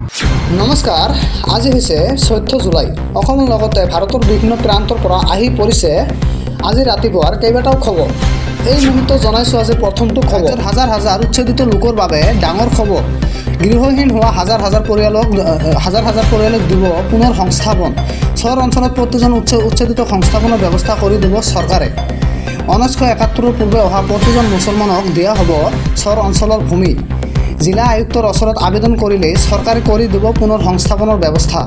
নমস্কাৰ, আজি হৈছে 14 জুলাই। অসমৰ লগতে ভাৰতৰ বিভিন্ন প্ৰান্তৰ পৰা আহি পৰিছে আজি ৰাতিপুৱাৰ কেইবাটাও খবৰ। এই মুহূৰ্তত জনাইছোঁ আজি প্ৰথমটো খবৰ। হাজাৰ হাজাৰ উচ্ছেদিত লোকৰ বাবে ডাঙৰ খবৰ। গৃহহীন হোৱা হাজাৰ হাজাৰ পৰিয়ালক দিব পুনৰ সংস্থাপন। চহৰ অঞ্চলত প্ৰতিজন উচ্ছেদিত সংস্থাপনৰ ব্যৱস্থা কৰি দিব চৰকাৰে। 1971 পূৰ্বে অহা প্ৰতিজন মুছলমানক দিয়া হ'ব চহৰ অঞ্চলৰ ভূমি। জিলা আয়ুক্তৰ ওচৰত আবেদন কৰিলে চৰকাৰে কৰি দিব পুনৰ সংস্থাপনৰ ব্যৱস্থা।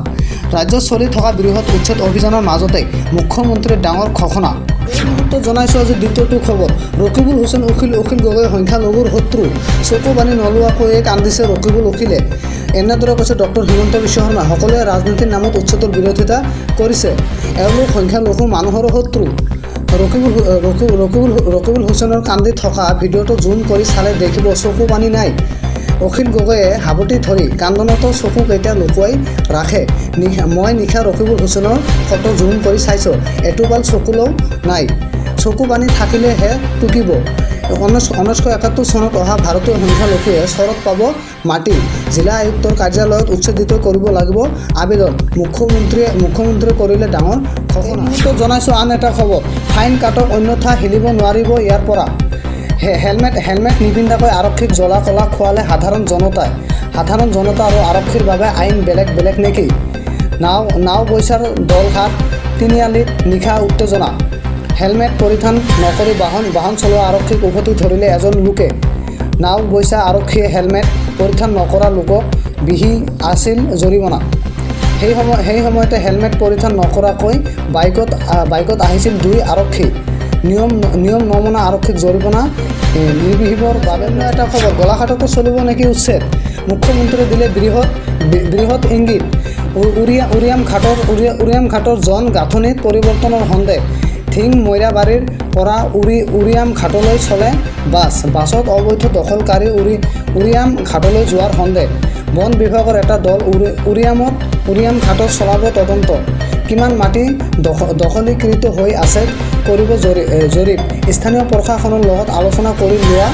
ৰাজ্যত চলি থকা বৃহৎ উচ্ছেদ অভিযানৰ মাজতে মুখ্যমন্ত্ৰীৰ ডাঙৰ ঘোষণা। এই মুহূৰ্তত জনাইছোঁ আজি দ্বিতীয়টো খবৰ। ৰকিবুল হুছেইন অখিল গগৈ সংখ্যালঘুৰ শত্ৰু। চকু পানী নলোৱাকৈয়ে কান্দিছে ৰকিবুল অখিলে। এনেদৰে কৈছে ডক্টৰ হিমন্ত বিশ্ব শৰ্মা। সকলোৱে ৰাজনীতিৰ নামত উচ্ছেদৰ বিৰোধিতা কৰিছে। এওঁলোক সংখ্যালঘু মানুহৰো শত্ৰু। ৰকিবুল হুছেইনৰ কান্দি থকা ভিডিঅ'টো জুম কৰি চালে দেখিব চকু পানী নাই। অখিল গগৈয়ে হাবুটি ধৰি কান্দোনতো চকু কেইটা লুকুৱাই ৰাখে। মই নিশা ৰকিবুল হুছেইনৰ ফটো জুম কৰি চাইছোঁ, এটোপাল চকুলো নাই। চকু পানী থাকিলেহে টুকিব। 1971 চনত অহা ভাৰতীয় সংখ্যালঘুৱে চৰত পাব মাটি। জিলা আয়ুক্তৰ কাৰ্যালয়ত উচ্ছেদিত কৰিব লাগিব আবেদন। মুখ্যমন্ত্ৰীয়ে কৰিলে ডাঙৰ ঘোষণা। জনাইছোঁ আন এটা খবৰ। ফাইন কাটক অন্যথা হিলিব নোৱাৰিব ইয়াৰ পৰা। হেলমেট নিপিন্ধাকৈ আৰক্ষীক জ্বলা কলা খোৱালে সাধাৰণ জনতা আৰু আৰক্ষীৰ বাবে আইন বেলেগ নেকি? নাও বৈচাৰ দলঘাট তিনিআলিত নিশা উত্তেজনা। হেলমেট পৰিধান নকৰি বাহন চলোৱা আৰক্ষীক উভতি ধৰিলে এজন লোকে। নাও বৈচা আৰক্ষীয়ে হেলমেট পৰিধান নকৰা লোকক বিহি আছিল জৰিমনা। সেই সময়তে হেলমেট পৰিধান নকৰাকৈ বাইকত আহিছিল 2 আৰক্ষী। নিয়ম নমনা আৰক্ষীক জৰিমনা নিৰ্বিহিবৰ বাবে। এটা খবৰ। গোলাঘাটতো চলিব নেকি উচ্ছেদ? মুখ্যমন্ত্ৰীয়ে দিলে বৃহৎ ইংগিত। উৰিয়াম ঘাটৰ জন গাঁথনিত পৰিৱৰ্তনৰ সন্দেহ। থিং মৈৰাবাৰীৰ পৰা উৰিয়াম ঘাটলৈ চলে বাছত অবৈধ দখলকাৰী উৰিয়াম ঘাটলৈ যোৱাৰ সন্দেহ। বন বিভাগৰ এটা দল উৰিয়াম ঘাটত চলাব তদন্ত। কিমান মাটি দখলীকৃত হৈ আছে কৰিব জৰীপ। স্থানীয় প্ৰশাসনৰ লগত আলোচনা কৰি লোৱা